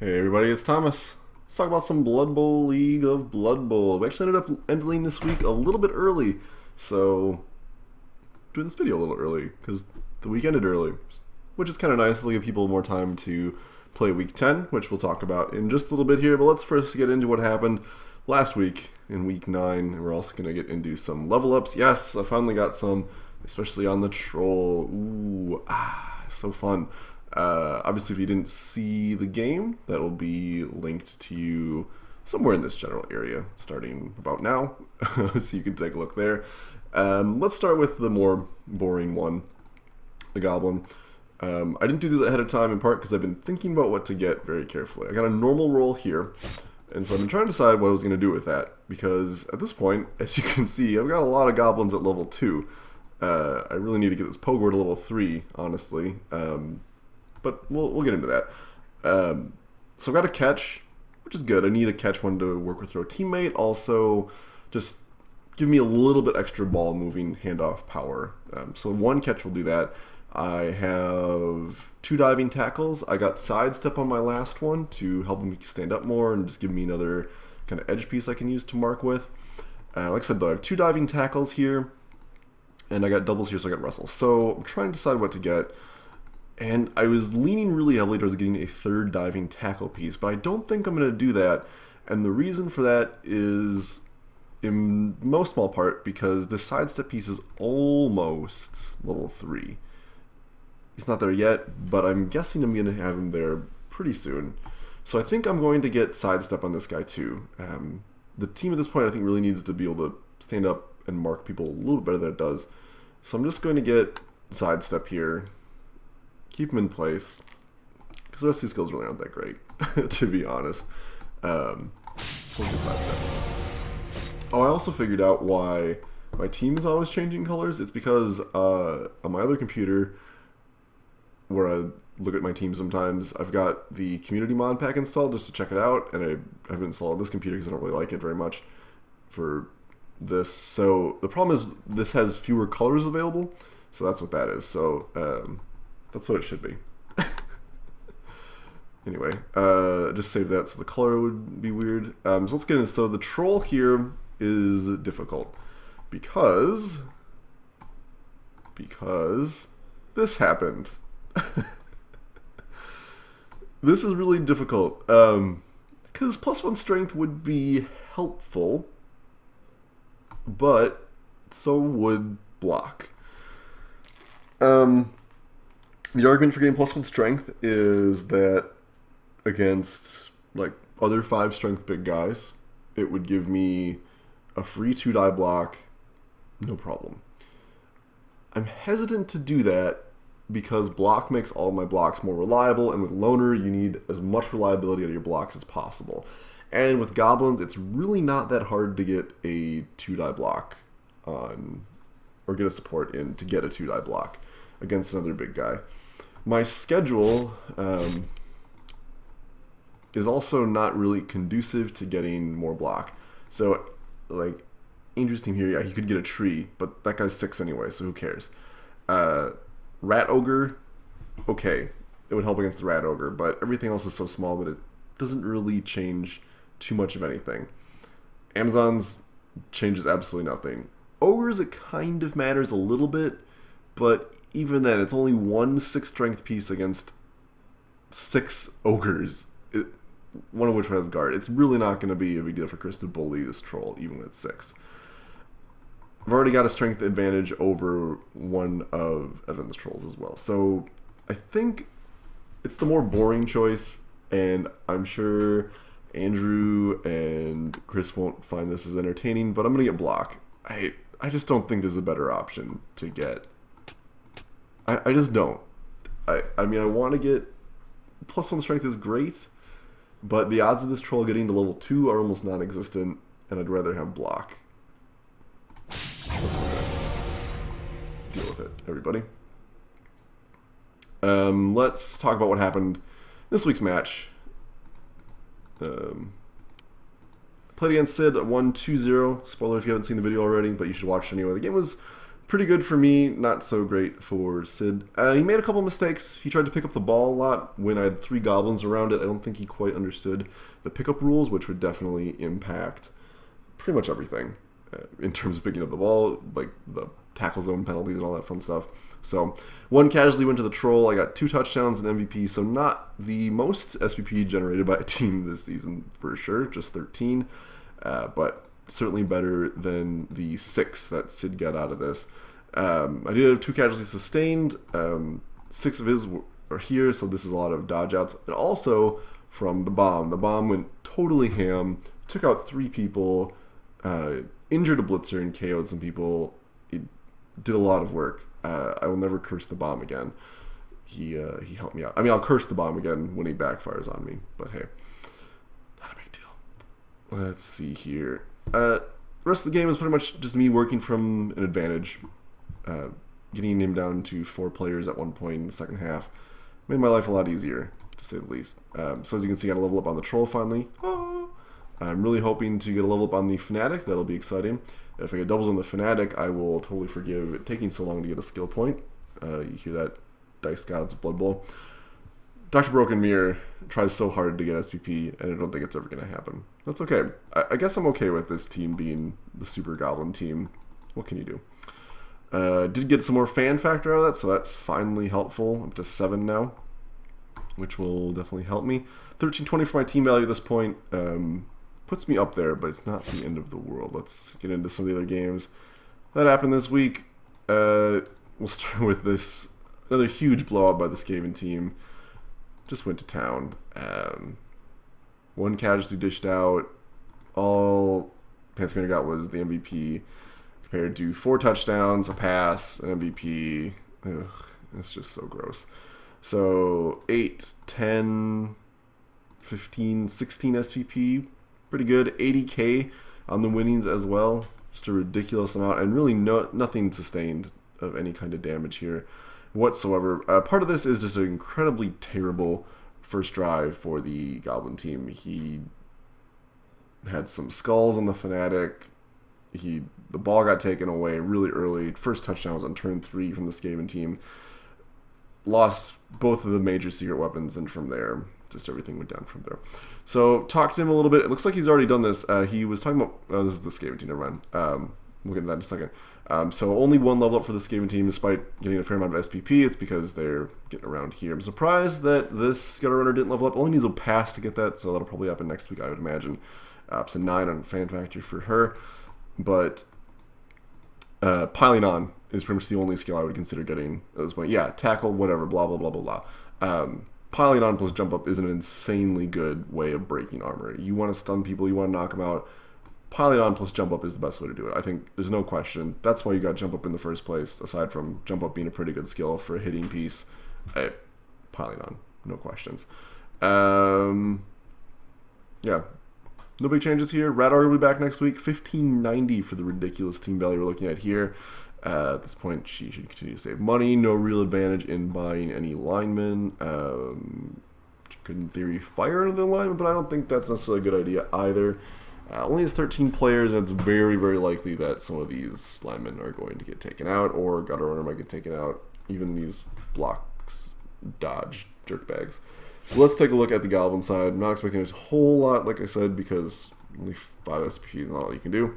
Hey everybody, it's Thomas. Let's talk about some Blood Bowl League of Blood Bowl. We actually ended up ending this week a little bit early, so doing this video a little early because the week ended early, which is kind of nice. It'll give people more time to play Week 10, which we'll talk about in just a little bit here. But let's first get into what happened last week in Week 9, and we're also going to get into some level ups. Yes, I finally got some, especially on the Troll. Ooh, so fun. Obviously, if you didn't see the game, that'll be linked to you somewhere in this general area, starting about now, so you can take a look there. Let's start with the more boring one, the Goblin. I didn't do this ahead of time, in part because I've been thinking about what to get very carefully. I got a normal roll here, and so I've been trying to decide what I was going to do with that, because at this point, as you can see, I've got a lot of Goblins at level 2. I really need to get this Pogor to level 3, honestly. But we'll get into that. So I've got a catch, which is good. I need a catch one to work with throw teammate. Also, just give me a little bit extra ball moving handoff power. So one catch will do that. I have 2 diving tackles. I got sidestep on my last one to help him stand up more and just give me another kind of edge piece I can use to mark with. Like I said, though, I have 2 diving tackles here, and I got doubles here, so I got wrestle. So I'm trying to decide what to get. And I was leaning really heavily towards getting a 3rd diving tackle piece, but I don't think I'm going to do that. And the reason for that is, in most small part, because the sidestep piece is almost level 3. He's not there yet, but I'm guessing I'm going to have him there pretty soon. So I think I'm going to get sidestep on this guy too. The team at this point I think really needs to be able to stand up and mark people a little bit better than it does. So I'm just going to get sidestep here. Keep him in place, because the rest of these skills really aren't that great, to be honest. Oh, I also figured out why my team is always changing colors. It's because on my other computer, where I look at my team sometimes, I've got the community mod pack installed just to check it out, and I haven't installed this computer because I don't really like it very much for this. So the problem is this has fewer colors available, so that's what that is. So that's what it should be. Anyway, just save that so the color would be weird. So let's get in. So the troll here is difficult because this happened. This is really difficult because +1 strength would be helpful, but so would block. The argument for getting +1 strength is that against like other 5 strength big guys, it would give me a free 2-die block, no problem. I'm hesitant to do that because block makes all of my blocks more reliable, and with loner you need as much reliability out of your blocks as possible. And with goblins, it's really not that hard to get a 2-die block on, or get a support in to get a 2-die block against another big guy. My schedule is also not really conducive to getting more block. So, like, Andrew's team here, yeah, he could get a tree, but that guy's 6 anyway, so who cares? Rat Ogre, okay, it would help against the Rat Ogre, but everything else is so small that it doesn't really change too much of anything. Amazon's changes absolutely nothing. Ogres, it kind of matters a little bit, but even then, it's only 1 6 strength piece against 6 ogres, one of which has guard. It's really not going to be a big deal for Chris to bully this troll, even with 6. I've already got a strength advantage over one of Evan's trolls as well. So I think it's the more boring choice, and I'm sure Andrew and Chris won't find this as entertaining, but I'm going to get block. I just don't think there's a better option to get. I just don't. I mean, I want to get +1 strength is great, but the odds of this troll getting to level 2 are almost non-existent, and I'd rather have block. That's what we're gonna deal with it, everybody. Let's talk about what happened this week's match. Played against Sid, 1-2-0. Spoiler if you haven't seen the video already, but you should watch it anyway. The game was Pretty good for me, not so great for Sid. He made a couple mistakes. He tried to pick up the ball a lot when I had 3 goblins around it. I don't think he quite understood the pickup rules, which would definitely impact pretty much everything in terms of picking up the ball, like the tackle zone penalties and all that fun stuff. So 1 casualty went to the troll. I got 2 touchdowns and MVP, so not the most SPP generated by a team this season for sure, just 13, but certainly better than the 6 that Sid got out of this. I did have 2 casualties sustained. 6 of his are here, so this is a lot of dodge outs. And also from the bomb. The bomb went totally ham, took out 3 people, injured a blitzer and KO'd some people. It did a lot of work. I will never curse the bomb again. He helped me out. I mean, I'll curse the bomb again when he backfires on me, but hey, not a big deal. Let's see here. The rest of the game is pretty much just me working from an advantage, getting him down to 4 players at one point in the second half. Made my life a lot easier, to say the least. So as you can see, I got a level up on the troll finally. I'm really hoping to get a level up on the Fnatic. That'll be exciting. If I get doubles on the Fnatic, I will totally forgive it taking so long to get a skill point. You hear that, Dice Gods Blood Bowl. Dr. Broken Mirror tries so hard to get SPP, and I don't think it's ever going to happen. That's okay. I guess I'm okay with this team being the Super Goblin team. What can you do? Did get some more fan factor out of that, so that's finally helpful. I'm up to 7 now, which will definitely help me. 1320 for my team value at this point. Puts me up there, but it's not the end of the world. Let's get into some of the other games that happened this week. We'll start with this. Another huge blowout by the Skaven team. Just went to town. 1 casualty dished out. All Pantspainter got was the MVP, compared to 4 touchdowns, a pass, an MVP. Ugh, it's just so gross. So 8, 10, 15, 16 SPP. Pretty good. 80k on the winnings as well. Just a ridiculous amount, and really nothing sustained of any kind of damage here whatsoever. Part of this is just an incredibly terrible first drive for the Goblin team. He had some skulls on the Fnatic. The ball got taken away really early. First touchdown was on turn 3 from the Skaven team. Lost both of the major secret weapons, and from there, just everything went down from there. So, talked to him a little bit. It looks like he's already done this. He was talking about... Oh, this is the Skaven team, never mind. We'll get into that in a second. So, only 1 level up for the Skaven team, despite getting a fair amount of SPP. It's because they're getting around here. I'm surprised that this Gutter Runner didn't level up. Only needs a pass to get that, so that'll probably happen next week, I would imagine. Up to 9 on Fan Factor for her. But piling on is pretty much the only skill I would consider getting at this point. Yeah, tackle, whatever, blah, blah, blah, blah, blah. Piling on plus jump up is an insanely good way of breaking armor. You want to stun people, you want to knock them out. Piling on plus jump up is the best way to do it. I think there's no question. That's why you got jump up in the first place, aside from jump up being a pretty good skill for a hitting piece. Piling on, no questions. Yeah, no big changes here. Radar will be back next week. 1590 for the ridiculous team value we're looking at here. At this point, she should continue to save money. No real advantage in buying any linemen. She could, in theory, fire another lineman, but I don't think that's necessarily a good idea either. Only has 13 players, and it's very, very likely that some of these linemen are going to get taken out, or Gutter Runner might get taken out. Even these blocks, dodge, jerkbags. So let's take a look at the Goblin side. I'm not expecting a whole lot, like I said, because only 5 SP is not all you can do.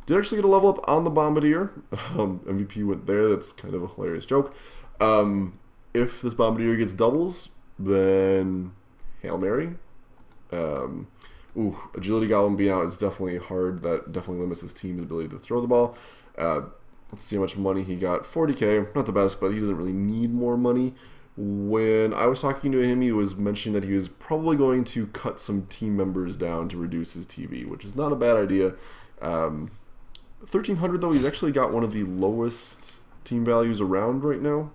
Did actually get a level up on the Bombardier. MVP went there. That's kind of a hilarious joke. If this Bombardier gets doubles, then Hail Mary. Agility Goblin being out is definitely hard. That definitely limits his team's ability to throw the ball. Let's see how much money he got. 40k, not the best, but he doesn't really need more money. When I was talking to him, he was mentioning that he was probably going to cut some team members down to reduce his TV, which is not a bad idea. 1300 though, he's actually got one of the lowest team values around right now.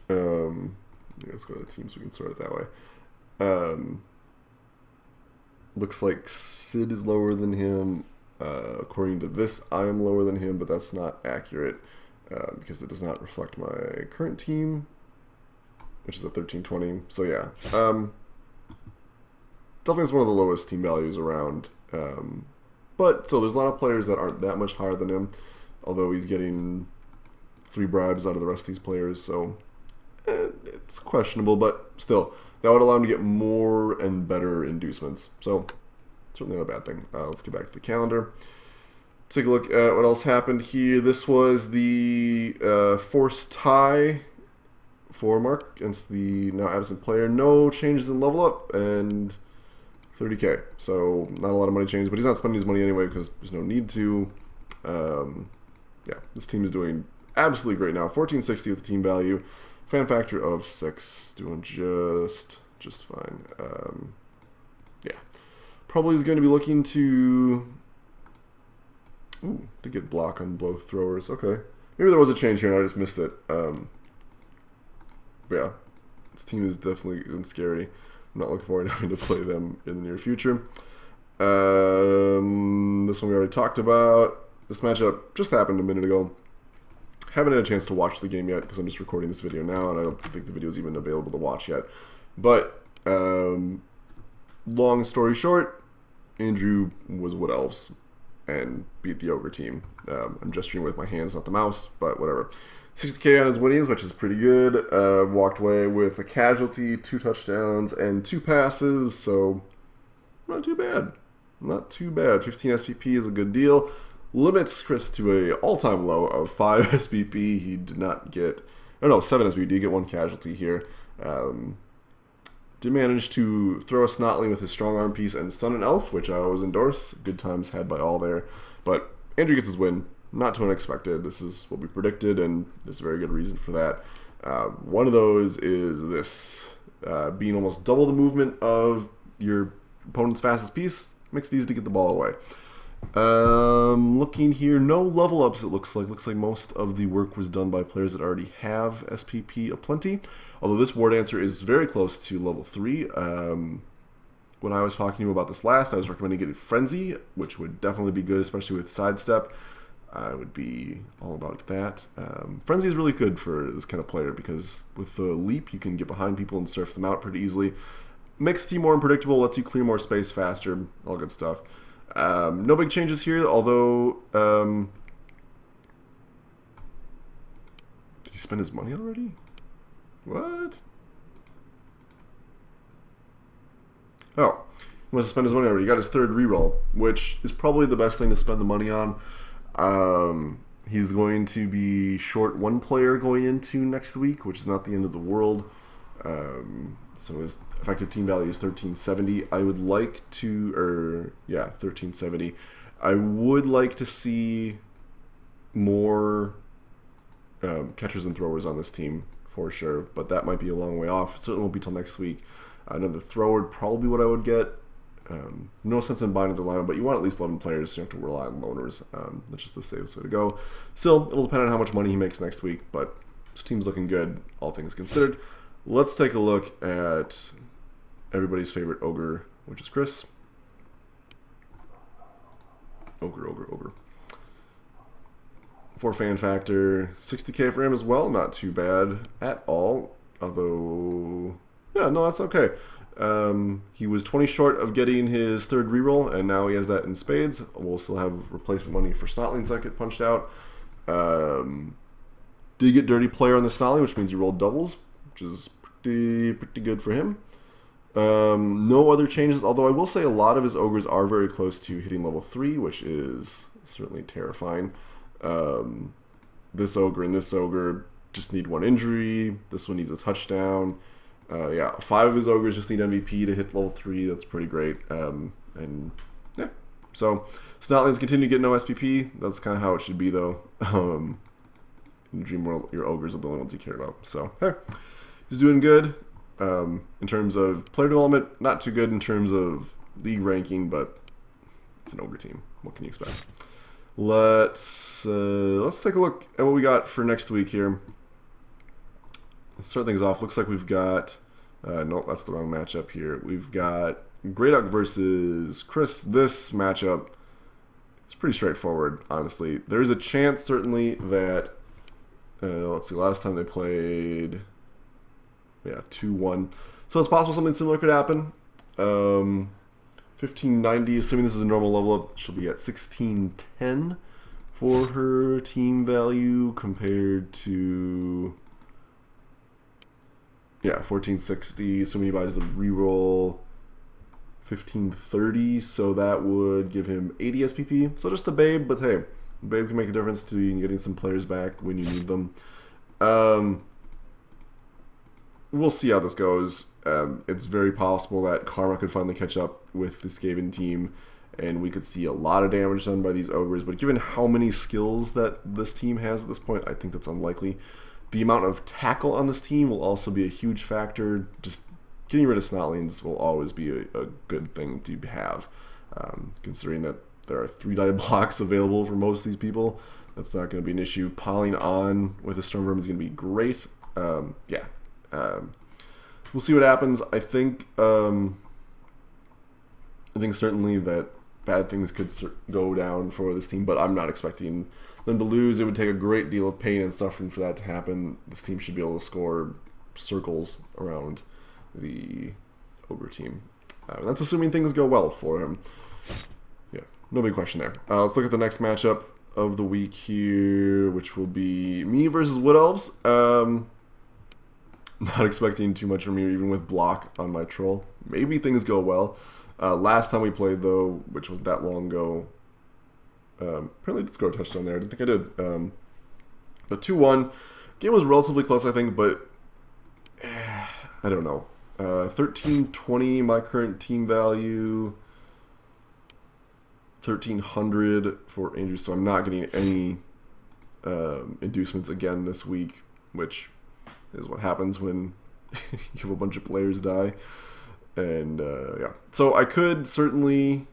Let's go to the team so we can sort it that way. Looks like Sid is lower than him. According to this, I am lower than him, but that's not accurate because it does not reflect my current team, which is at 1320. So yeah, definitely is one of the lowest team values around. But so there's a lot of players that aren't that much higher than him, although he's getting 3 bribes out of the rest of these players, so it's questionable, but still, that would allow him to get more and better inducements. So, certainly not a bad thing. Let's get back to the calendar. Take a look at what else happened here. This was the forced tie for Mark against the now absent player. No changes in level up, and 30k. So, not a lot of money change, but he's not spending his money anyway because there's no need to. Yeah, this team is doing absolutely great now. 1460 with the team value. Fan factor of 6. Doing just fine. Yeah. Probably is going to be looking to... Ooh, to get block on blow throwers. Okay. Maybe there was a change here and I just missed it. Yeah. This team is definitely scary. I'm not looking forward to having to play them in the near future. This one we already talked about. This matchup just happened a minute ago. Haven't had a chance to watch the game yet because I'm just recording this video now and I don't think the video is even available to watch yet. But, long story short, Andrew was Wood Elves and beat the Ogre team. I'm gesturing with my hands, not the mouse, but whatever. 60k on his winnings, which is pretty good. Walked away with a casualty, 2 touchdowns, and 2 passes, so not too bad. Not too bad. 15 SPP is a good deal. Limits Chris to a all-time low of 5 SPP. He did not get... Oh no, 7 SPP. Did get 1 casualty here. Did manage to throw a Snotling with his strong arm piece and stun an elf, which I always endorse. Good times had by all there. But Andrew gets his win. Not too unexpected. This is what we predicted, and there's a very good reason for that. One of those is this. Being almost double the movement of your opponent's fastest piece makes it easy to get the ball away. Looking here, no level ups it looks like. Looks like most of the work was done by players that already have SPP aplenty. Although this War Dancer is very close to level 3. When I was talking to you about this last, I was recommending getting Frenzy, which would definitely be good, especially with Sidestep. I would be all about that. Frenzy is really good for this kind of player because with the Leap, you can get behind people and surf them out pretty easily. Makes the team more unpredictable, lets you clear more space faster, all good stuff. No big changes here, although... did he spend his money already? What? Oh, he must have spent his money already. He got his 3rd reroll, which is probably the best thing to spend the money on. He's going to be short 1 player going into next week, which is not the end of the world. So his effective team value is 1370. I would like to, 1370. I would like to see more catchers and throwers on this team for sure, but that might be a long way off. It certainly won't be till next week. Another thrower would probably what I would get. No sense in buying the lineup, but you want at least 11 players, so you don't have to rely on loaners. That's just the safest way to go. Still, it'll depend on how much money he makes next week, but this team's looking good, all things considered. Let's take a look at everybody's favorite Ogre, which is Chris. Ogre. For fan factor, 60k for him as well, not too bad at all. Although, yeah, no, that's okay. He was 20 short of getting his 3rd reroll, and now he has that in spades. We'll still have replacement money for Snotlings that get punched out. Did get Dirty Player on the Snotling, which means he rolled doubles, which is pretty good for him. No other changes, although I will say a lot of his Ogres are very close to hitting level 3, which is certainly terrifying. This Ogre and this Ogre just need 1 injury. This one needs a touchdown. Yeah, 5 of his Ogres just need MVP to hit level 3. That's pretty great. And yeah, so Snotlings continue to get no SPP. That's kind of how it should be, though. In Dream World, your Ogres are the only ones you care about. So, hey, he's doing good. In terms of player development, not too good in terms of league ranking, but it's an Ogre team. What can you expect? Let's take a look at what we got for next week here. Let's start things off. Looks like we've got... no, that's the wrong matchup here. We've got Greyduck versus Chris. This matchup is pretty straightforward, honestly. There's a chance, certainly, that... let's see, last time they played... Yeah, 2-1. So it's possible something similar could happen. 1590, assuming this is a normal level up, she'll be at 1610 for her team value compared to, yeah, 1460. So when he buys the reroll, 1530. So that would give him 80 SPP. So just a Babe, but hey, Babe can make a difference to you getting some players back when you need them. We'll see how this goes. It's very possible that Karma could finally catch up with the Skaven team, and we could see a lot of damage done by these ogres. But given how many skills that this team has at this point, I think that's unlikely. The amount of tackle on this team will also be a huge factor. Just getting rid of Snotlings will always be a good thing to have, considering that there are 3-die blocks available for most of these people. That's not going to be an issue. Piling on with a Stormverm is going to be great. Yeah. We'll see what happens. I think certainly that bad things could go down for this team, but I'm not expecting them to lose. It would take a great deal of pain and suffering for that to happen. This team should be able to score circles around the Ogre team. That's assuming things go well for him. Yeah, no big question there. Let's look at the next matchup of the week here, which will be me versus Wood Elves. Not expecting too much from you, even with block on my troll. Maybe things go well. Last time we played, though, which wasn't that long ago, apparently I did score a touchdown there. I didn't think I did. But 2-1. Game was relatively close, I think, but I don't know. 1320, my current team value. 1300 for Andrew, so I'm not getting any inducements again this week, which is what happens when you have a bunch of players die. And yeah, so I could certainly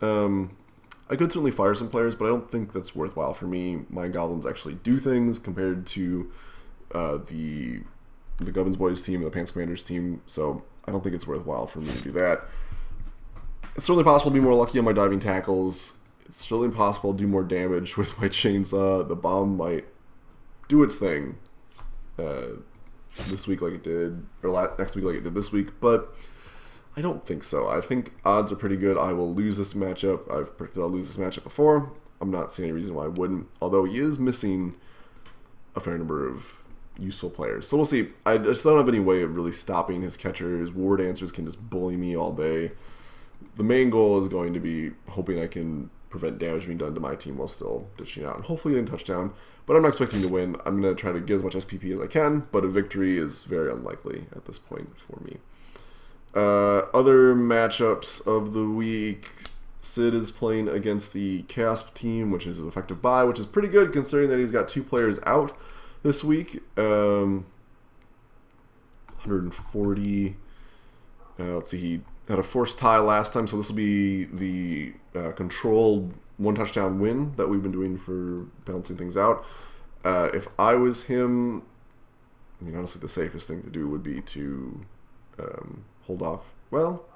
fire some players, but I don't think that's worthwhile for me. My goblins actually do things compared to the Gubbins Boys team, the Pants Commanders team, so I don't think it's worthwhile for me to do that. It's certainly possible to be more lucky on my diving tackles. It's certainly possible to do more damage with my chainsaw. The bomb might do its thing this week like it did, or next week like it did this week, but I don't think so. I think odds are pretty good I will lose this matchup. I've predicted I'll lose this matchup before. I'm not seeing any reason why I wouldn't, although he is missing a fair number of useful players. So we'll see. I just don't have any way of really stopping his catchers. Ward answers can just bully me all day. The main goal is going to be hoping I can prevent damage being done to my team while still ditching out and hopefully getting a touchdown. But I'm not expecting to win. I'm going to try to get as much SPP as I can, but a victory is very unlikely at this point for me. Other matchups of the week. Sid is playing against the Casp team, which is an effective buy, which is pretty good considering that he's got 2 players out this week. 140. Let's see, he had a forced tie last time, so this will be the controlled 1-touchdown win that we've been doing for balancing things out. If I was him, I mean, honestly, the safest thing to do would be to hold off. Well,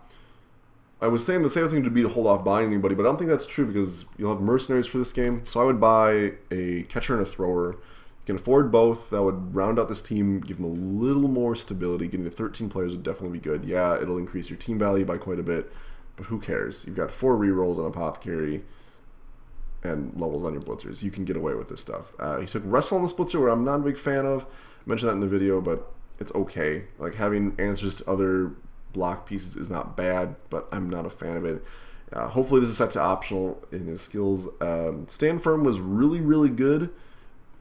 I was saying the safest thing to be to hold off buying anybody, but I don't think that's true because you'll have mercenaries for this game. So I would buy a catcher and a thrower. You can afford both. That would round out this team, give them a little more stability. Getting to 13 players would definitely be good. Yeah, it'll increase your team value by quite a bit, but who cares? You've got 4 rerolls on Apothecary and levels on your blitzers. You can get away with this stuff. He took Wrestle on the Splitzer, where I'm not a big fan of. I mentioned that in the video, but it's okay. Like, having answers to other block pieces is not bad, but I'm not a fan of it. Hopefully this is set to optional in his skills. Stand Firm was really, really good.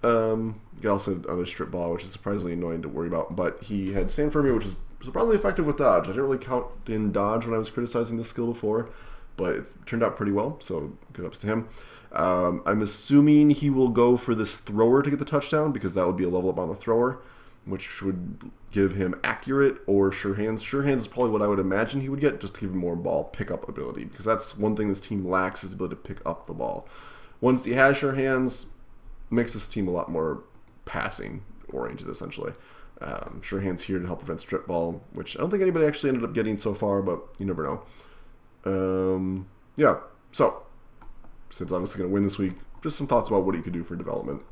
He also had other Strip Ball, which is surprisingly annoying to worry about, but he had Stand Firm here, which is surprisingly effective with dodge. I didn't really count in dodge when I was criticizing this skill before, but it's turned out pretty well, so good ups to him. I'm assuming he will go for this thrower to get the touchdown, because that would be a level up on the thrower, which would give him accurate or sure hands. Sure hands is probably what I would imagine he would get, just to give him more ball pickup ability, because that's one thing this team lacks, is the ability to pick up the ball. Once he has sure hands, makes this team a lot more passing oriented, essentially. Sure hands here to help prevent strip ball, which I don't think anybody actually ended up getting so far, but you never know. Yeah, so Sid's obviously going to win this week. Just some thoughts about what he could do for development.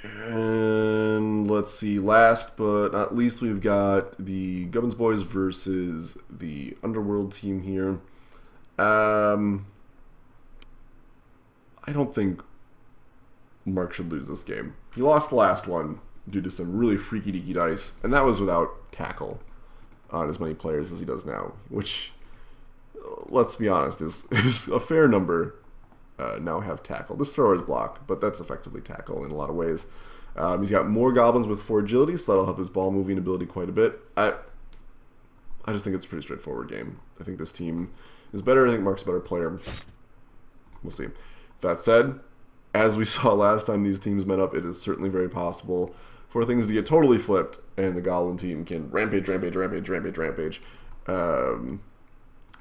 And let's see, last but not least, we've got the Gubbins Boys versus the Underworld team here. I don't think Mark should lose this game. He lost the last one due to some really freaky deaky dice, and that was without tackle on as many players as he does now, which, let's be honest, is a fair number now have tackle. This thrower is block, but that's effectively tackle in a lot of ways. He's got more goblins with 4 agility, so that'll help his ball moving ability quite a bit. I just think it's a pretty straightforward game. I think this team is better. I think Mark's a better player. We'll see. That said, as we saw last time these teams met up, it is certainly very possible for things to get totally flipped, and the Goblin team can rampage.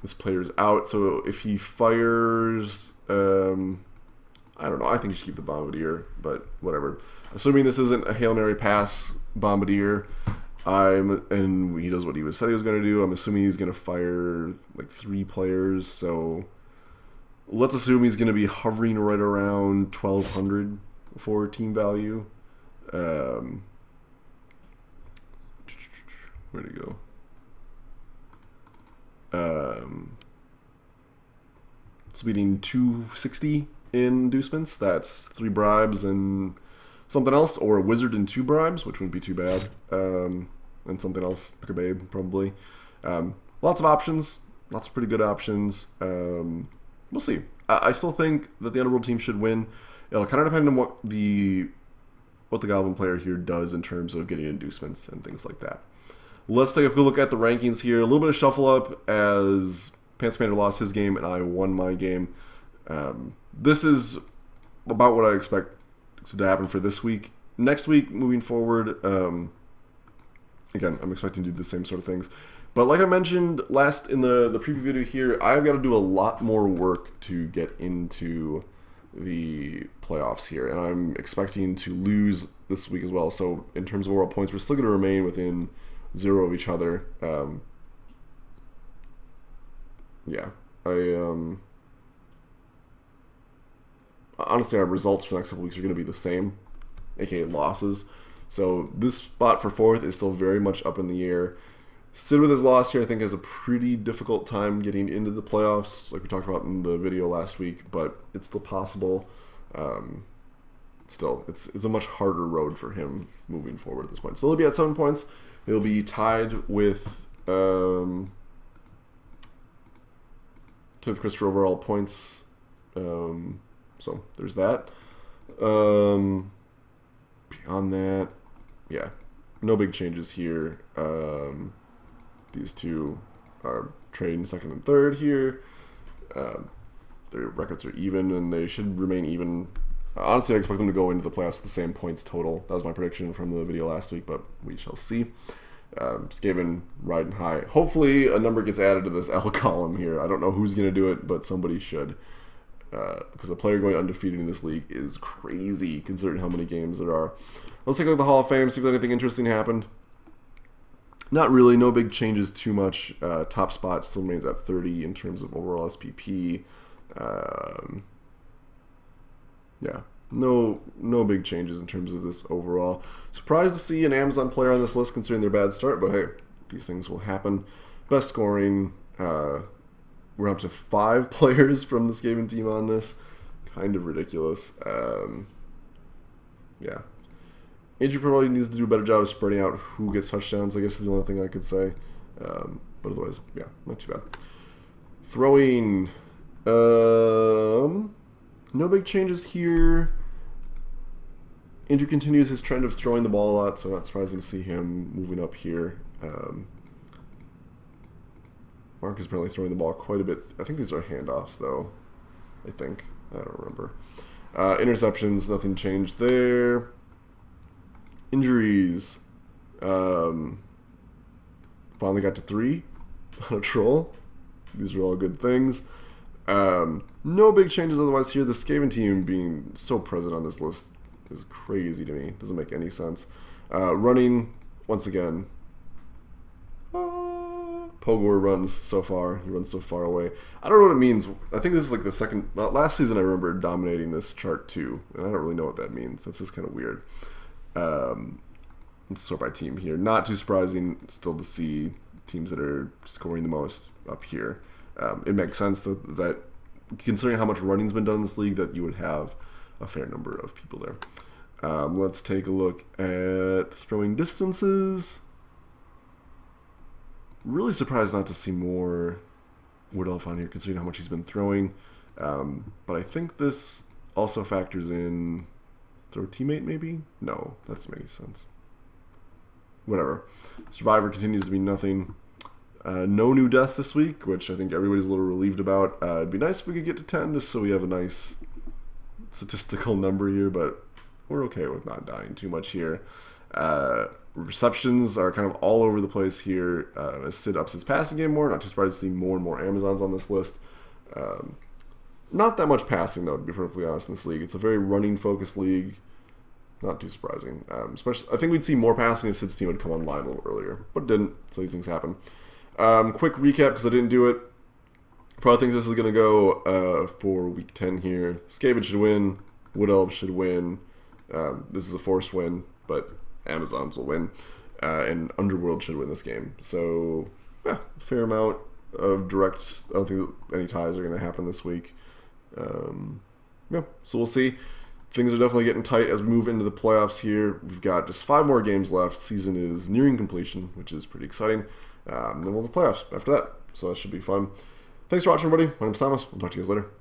This player's out, so if he fires, I don't know, I think he should keep the Bombardier, but whatever. Assuming this isn't a Hail Mary pass Bombardier, and he does what he said he was going to do, I'm assuming he's going to fire like 3 players, so let's assume he's going to be hovering right around 1,200 for team value. Where'd it go? It's beating 260 in inducements. That's 3 bribes and something else, or a wizard and 2 bribes, which wouldn't be too bad. And something else, like a babe, probably. Lots of options, lots of pretty good options. We'll see. I still think that the Underworld team should win. It'll kind of depend on what the Goblin player here does in terms of getting inducements and things like that. Let's take a quick look at the rankings here. A little bit of shuffle up as Pants Commander lost his game and I won my game. This is about what I expect to happen for this week. Next week, moving forward, again, I'm expecting to do the same sort of things. But like I mentioned last in the preview video here, I've got to do a lot more work to get into the playoffs here, and I'm expecting to lose this week as well. So in terms of overall points, we're still going to remain within 0 of each other. Honestly, our results for the next couple weeks are going to be the same, aka losses. So this spot for 4th is still very much up in the air. Sid with his loss here, I think, has a pretty difficult time getting into the playoffs, like we talked about in the video last week, but it's still possible. Still, it's a much harder road for him moving forward at this point. So he'll be at 7 points. He'll be tied with Christopher overall points. So there's that. Beyond that, yeah, no big changes here. These two are trading 2nd and 3rd here. Their records are even, and they should remain even. Honestly, I expect them to go into the playoffs with the same points total. That was my prediction from the video last week, but we shall see. Skaven riding high. Hopefully a number gets added to this L column here. I don't know who's going to do it, but somebody should. Because a player going undefeated in this league is crazy, considering how many games there are. Let's take a look at the Hall of Fame, see if anything interesting happened. Not really, no big changes too much. Top spot still remains at 30 in terms of overall SPP. Yeah, no big changes in terms of this overall. Surprised to see an Amazon player on this list considering their bad start, but hey, these things will happen. Best scoring, we're up to 5 players from the Skaven team on this. Kind of ridiculous. Yeah. Andrew probably needs to do a better job of spreading out who gets touchdowns, I guess is the only thing I could say. But otherwise, yeah, not too bad. Throwing, no big changes here. Andrew continues his trend of throwing the ball a lot, so not surprising to see him moving up here. Mark is apparently throwing the ball quite a bit. I think these are handoffs, though. I think. I don't remember. Interceptions, nothing changed there. Injuries. Finally got to 3 on a troll. These are all good things. No big changes otherwise here. The Skaven team being so present on this list is crazy to me. Doesn't make any sense. Running, once again. Pogor runs so far. He runs so far away. I don't know what it means. I think this is like the second... Last season I remember dominating this chart too. And I don't really know what that means. That's just kind of weird. Let's sort by team here. Not too surprising still to see teams that are scoring the most up here. It makes sense that considering how much running's been done in this league, that you would have a fair number of people there. Let's take a look at throwing distances. Really surprised not to see more Wood Elf on here, considering how much he's been throwing. But I think this also factors in throw teammate, maybe? No, that doesn't make any sense. Whatever. Survivor continues to be nothing. No new death this week, which I think everybody's a little relieved about. It'd be nice if we could get to 10, just so we have a nice statistical number here, but we're okay with not dying too much here. Receptions are kind of all over the place here. As Sid ups his passing game more, not too surprised to see more and more Amazons on this list. Not that much passing, though, to be perfectly honest, in this league. It's a very running-focused league. Not too surprising. Especially, I think we'd see more passing if Sid's team would come online a little earlier, but it didn't, so these things happen. Quick recap, because I didn't do it. Probably think this is going to go for week 10 here. Skaven should win. Wood Elves should win. This is a forced win, but Amazons will win. And Underworld should win this game. So, yeah, fair amount of direct. I don't think any ties are going to happen this week. Yeah, so we'll see. Things are definitely getting tight as we move into the playoffs here. We've got just 5 more games left. Season is nearing completion, which is pretty exciting. Then we'll have the playoffs after that. So that should be fun. Thanks for watching, everybody. My name's Thomas. We'll talk to you guys later.